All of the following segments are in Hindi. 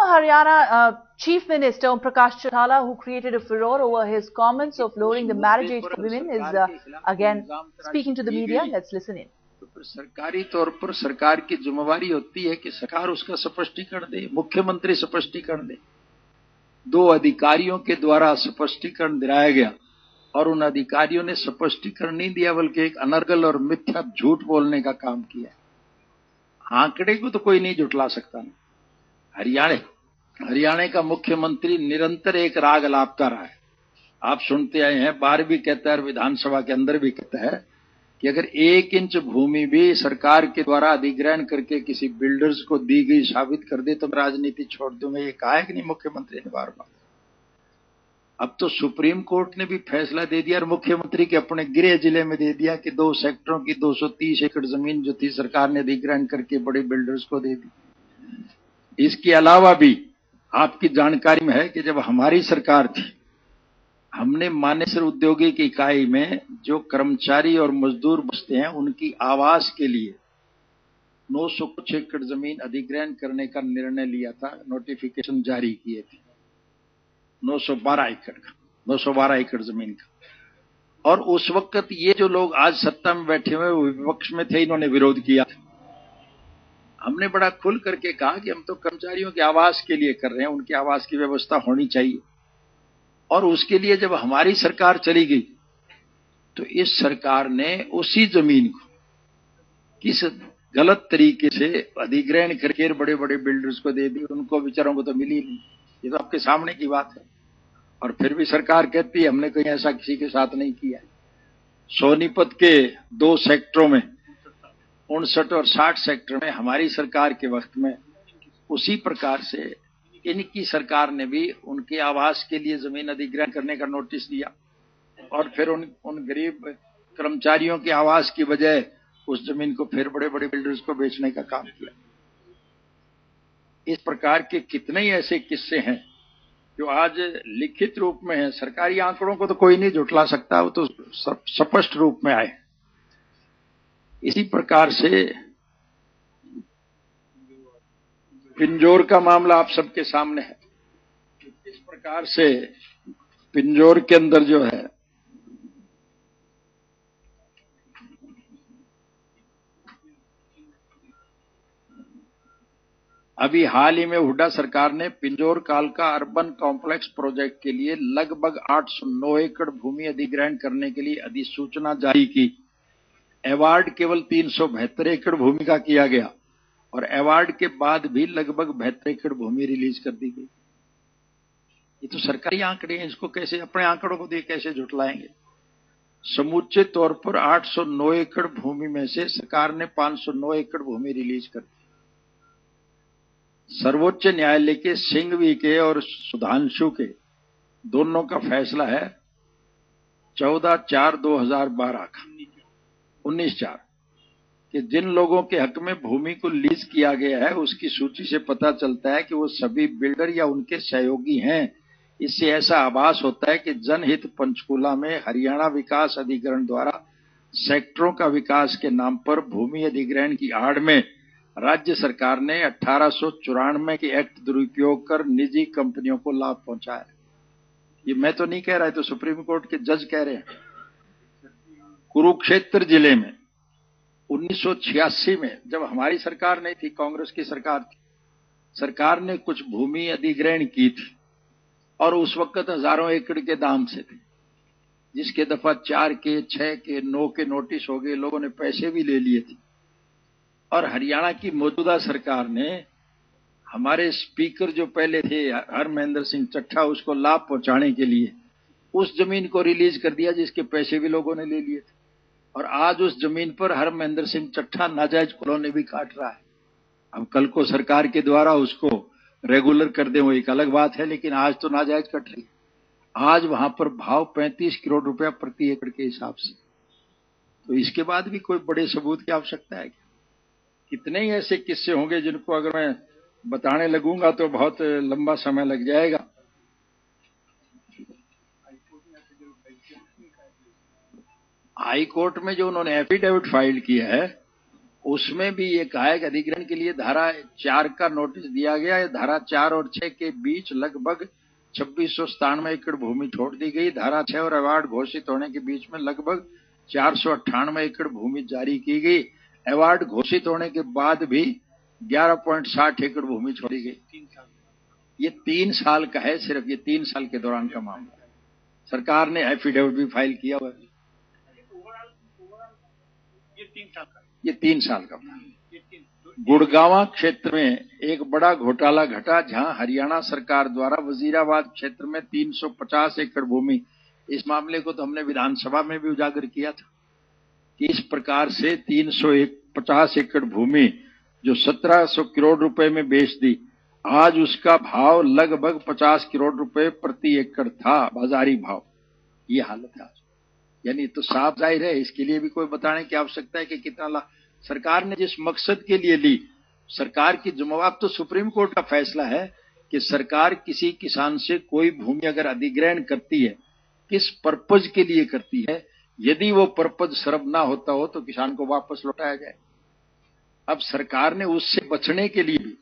Haryana Chief Minister Om Prakash Chautala, who created a furore over his comments of lowering the marriage age for women, is again speaking to the media. Let's listen in. सरकारी तौर पर सरकार की जिम्मेवारी होती है कि सरकार उसका स्पष्टीकरण दे, मुख्यमंत्री स्पष्टीकरण दे। दो अधिकारियों के द्वारा स्पष्टीकरण दिलाया गया और उन अधिकारियों ने स्पष्टीकरण नहीं दिया बल्कि एक अनर्गल और मिथ्या झूठ बोलने का काम किया। आंकड़े को तो कोई नहीं जुटला सकता ना। हरियाणा का मुख्यमंत्री निरंतर एक राग अलापता रहा है। आप सुनते आए हैं, बाहर भी कहता है और विधानसभा के अंदर भी कहता है कि अगर 1 इंच भूमि भी सरकार के द्वारा अधिग्रहण करके किसी बिल्डर्स को दी गई साबित कर दे तो मैं राजनीति छोड़ दूंगा। ये कहा है कि नहीं मुख्यमंत्री ने बार बार। अब तो सुप्रीम कोर्ट ने भी फैसला दे दिया और मुख्यमंत्री के अपने गृह जिले में दे दिया कि 2 सेक्टरों की 230 एकड़ जमीन जो थी सरकार ने अधिग्रहण करके बड़े बिल्डर्स को दे दी। इसके अलावा भी आपकी जानकारी में है कि जब हमारी सरकार थी, हमने मानेसर औद्योगिक इकाई में जो कर्मचारी और मजदूर बसते हैं उनकी आवास के लिए 900 कुछ एकड़ जमीन अधिग्रहण करने का निर्णय लिया था, नोटिफिकेशन जारी किए थे 912 एकड़ जमीन का। और उस वक्त ये जो लोग आज सत्ता में बैठे हुए विपक्ष में थे, इन्होंने विरोध किया। हमने बड़ा खुल करके कहा कि हम तो कर्मचारियों के आवास के लिए कर रहे हैं, उनके आवास की व्यवस्था होनी चाहिए। और उसके लिए जब हमारी सरकार चली गई तो इस सरकार ने उसी जमीन को किस गलत तरीके से अधिग्रहण करके बड़े बड़े बिल्डर्स को दे दी। उनको बेचारों को तो मिली नहीं। ये तो आपके सामने की बात है। और फिर भी सरकार कहती है हमने कहीं ऐसा किसी के साथ नहीं किया। सोनीपत के 2 सेक्टरों में 59 और 60 सेक्टर में हमारी सरकार के वक्त में उसी प्रकार से इनकी सरकार ने भी उनके आवास के लिए जमीन अधिग्रहण करने का नोटिस दिया और फिर उन गरीब कर्मचारियों के आवास की बजाय उस जमीन को फिर बड़े बड़े बिल्डर्स को बेचने का काम किया। इस प्रकार के कितने ही ऐसे किस्से हैं जो आज लिखित रूप में है। सरकारी आंकड़ों को तो कोई नहीं जुटला सकता, वो तो स्पष्ट रूप में आए। इसी प्रकार से पिंजौर का मामला आप सबके सामने है। इस प्रकार से पिंजौर के अंदर जो है अभी हाल ही में हुड्डा सरकार ने पिंजौर कालका अर्बन कॉम्प्लेक्स प्रोजेक्ट के लिए लगभग 809 एकड़ भूमि अधिग्रहण करने के लिए अधिसूचना जारी की। अवार्ड केवल 372 एकड़ भूमि का किया गया और अवार्ड के बाद भी लगभग 72 एकड़ भूमि रिलीज कर दी गई। ये तो सरकारी आंकड़े हैं, इसको कैसे अपने आंकड़ों को देख कैसे झुटलाएंगे। समूचे तौर पर 809 एकड़ भूमि में से सरकार ने 509 एकड़ भूमि रिलीज कर दी। सर्वोच्च न्यायालय के सिंघवी के और सुधांशु के दोनों का फैसला है 14/4/2012 का 19/4 कि जिन लोगों के हक में भूमि को लीज किया गया है उसकी सूची से पता चलता है कि वो सभी बिल्डर या उनके सहयोगी हैं। इससे ऐसा आभास होता है कि जनहित पंचकूला में हरियाणा विकास अधिकरण द्वारा सेक्टरों का विकास के नाम पर भूमि अधिग्रहण की आड़ में राज्य सरकार ने 1894 के एक्ट दुरुपयोग कर निजी कंपनियों को लाभ पहुंचाया। ये मैं तो नहीं कह रहा, है तो सुप्रीम कोर्ट के जज कह रहे हैं। कुरुक्षेत्र जिले में 1986 में जब हमारी सरकार नहीं थी, कांग्रेस की सरकार थी, सरकार ने कुछ भूमि अधिग्रहण की थी और उस वक्त हजारों एकड़ के दाम से थे, जिसके दफा 4 के 6 के 9 के नोटिस हो गए, लोगों ने पैसे भी ले लिए थे। और हरियाणा की मौजूदा सरकार ने हमारे स्पीकर जो पहले थे हरमहेंद्र सिंह चट्ठा, उसको लाभ पहुंचाने के लिए उस जमीन को रिलीज कर दिया जिसके पैसे भी लोगों ने ले लिए थे। और आज उस जमीन पर हरमहेंद्र सिंह चट्ठा नाजायज कॉलोनी भी काट रहा है। अब कल को सरकार के द्वारा उसको रेगुलर कर दें वो एक अलग बात है, लेकिन आज तो नाजायज कट रही। आज वहां पर भाव 35 करोड़ रुपया प्रति एकड़ के हिसाब से। तो इसके बाद भी कोई बड़े सबूत की आवश्यकता है क्या? कितने ही ऐसे किस्से होंगे जिनको अगर मैं बताने लगूंगा तो बहुत लंबा समय लग जाएगा। हाई कोर्ट में जो उन्होंने एफिडेविट फाइल किया है उसमें भी ये कहा है कि अधिग्रहण के लिए धारा 4 का नोटिस दिया गया है। धारा 4 और 6 के बीच लगभग 2697 एकड़ भूमि छोड़ दी गई। धारा 6 और अवार्ड घोषित होने के बीच में लगभग 498 एकड़ भूमि जारी की गई। अवार्ड घोषित होने के बाद भी 11.60 एकड़ भूमि छोड़ी गई। ये 3 साल का है, सिर्फ ये 3 साल के दौरान का मामला है। सरकार ने एफिडेविट भी फाइल किया हुआ है। ये 3 साल का था। गुड़गांव क्षेत्र में एक बड़ा घोटाला घटा, जहां हरियाणा सरकार द्वारा वजीराबाद क्षेत्र में 350 एकड़ भूमि, इस मामले को तो हमने विधानसभा में भी उजागर किया था कि इस प्रकार से 350 एकड़ भूमि जो 1700 करोड़ रुपए में बेच दी, आज उसका भाव लगभग 50 करोड़ रुपए प्रति एकड़ था, बाजारी भाव। ये हालत है आज। यानी तो साफ जाहिर है, इसके लिए भी कोई बताने की आवश्यकता है कि कितना लाभ सरकार ने जिस मकसद के लिए ली। सरकार की जिम्मेवार तो सुप्रीम कोर्ट का फैसला है कि सरकार किसी किसान से कोई भूमि अगर अधिग्रहण करती है, किस पर्पज के लिए करती है, यदि वो पर्पज सर्व ना होता हो तो किसान को वापस लौटाया जाए। अब सरकार ने उससे बचने के लिए भी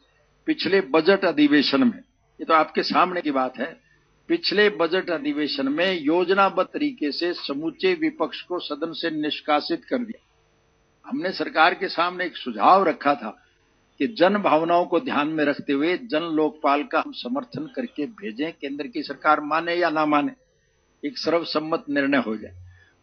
पिछले बजट अधिवेशन में, ये तो आपके सामने की बात है, पिछले बजट अधिवेशन में योजनाबद्ध तरीके से समूचे विपक्ष को सदन से निष्कासित कर दिया। हमने सरकार के सामने एक सुझाव रखा था कि जन भावनाओं को ध्यान में रखते हुए जन लोकपाल का हम समर्थन करके भेजें, केंद्र की सरकार माने या ना माने, एक सर्वसम्मत निर्णय हो जाए।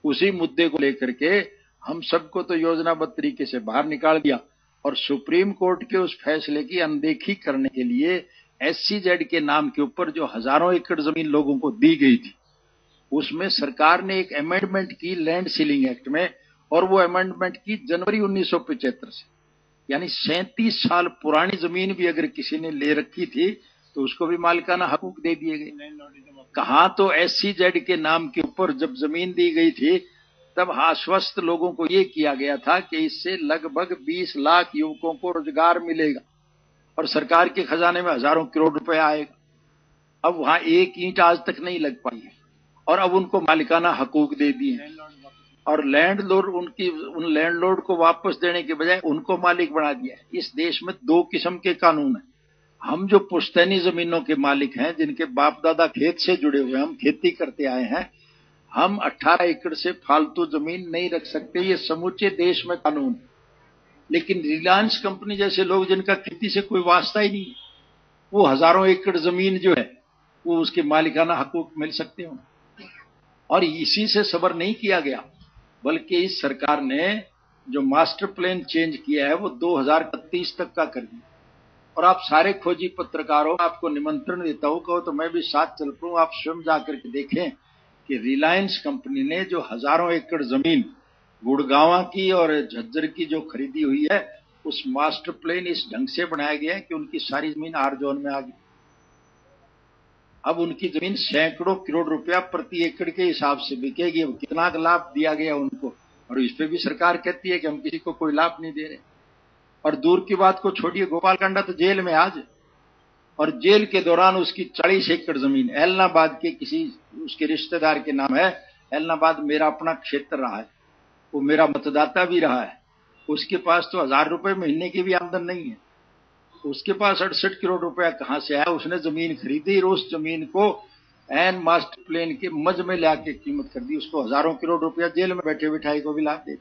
उसी मुद्दे को लेकर के हम सबको तो योजनाबद्ध तरीके से बाहर निकाल दिया और सुप्रीम कोर्ट के उस फैसले की अनदेखी करने के लिए SEZ के नाम के ऊपर जो हजारों एकड़ जमीन लोगों को दी गई थी, उसमें सरकार ने एक अमेंडमेंट की लैंड सीलिंग एक्ट में, और वो अमेंडमेंट की जनवरी 1975 से, यानी 37 साल पुरानी जमीन भी अगर किसी ने ले रखी थी तो उसको भी मालिकाना हकूक दे दिए गए। कहां तो SEZ के नाम के ऊपर जब जमीन दी गई थी तब आश्वस्त लोगों को ये किया गया था कि इससे लगभग 20 लाख युवकों को रोजगार मिलेगा और सरकार के खजाने में हजारों करोड़ रुपए आएगा। अब वहां एक ईंट आज तक नहीं लग पाई है और अब उनको मालिकाना हकूक दे दिए और लैंडलॉर्ड उन लैंडलॉर्ड को वापस देने के बजाय उनको मालिक बना दिया है। इस देश में 2 किस्म के कानून हैं। हम जो पुश्तैनी जमीनों के मालिक हैं, जिनके बाप दादा खेत से जुड़े हुए, हम खेती करते आए हैं, हम 18 एकड़ से फालतू जमीन नहीं रख सकते। ये समूचे देश में कानून। लेकिन रिलायंस कंपनी जैसे लोग जिनका खेती से कोई वास्ता ही नहीं, वो हजारों एकड़ जमीन जो है वो उसके मालिकाना हकूक मिल सकते हो। और इसी से सबर नहीं किया गया, बल्कि इस सरकार ने जो मास्टर प्लान चेंज किया है वो 2031 तक का कर दिया। और आप सारे खोजी पत्रकारों, आपको निमंत्रण देता हूं, कहो तो मैं भी साथ चल पड़ूं, आप स्वयं जाकर के देखें कि रिलायंस कंपनी ने जो हजारों एकड़ जमीन गुड़गांव की और झज्जर की जो खरीदी हुई है, उस मास्टर प्लान इस ढंग से बनाया गया है कि उनकी सारी जमीन आर जोन में आ गई। अब उनकी जमीन सैकड़ों करोड़ रुपया प्रति एकड़ के हिसाब से बिकेगी। अब कितना लाभ दिया गया उनको, और इस पे भी सरकार कहती है कि हम किसी को कोई लाभ नहीं दे रहे। और दूर की बात को छोड़िए, गोपाल कांडा तो जेल में आज, और जेल के दौरान उसकी 40 एकड़ जमीन एलनाबाद के किसी उसके रिश्तेदार के नाम है। एलनाबाद मेरा अपना क्षेत्र रहा है, वो मेरा मतदाता भी रहा है। उसके पास तो 1000 रुपए महीने की भी आमदन नहीं है। उसके पास 68 करोड़ रुपया कहां से आया? उसने जमीन खरीदी और उस जमीन को एन मास्टर प्लान के मज में लाके कीमत कर दी। उसको हजारों करोड़ रुपया जेल में बैठे बिठाई को भी लाभ दे।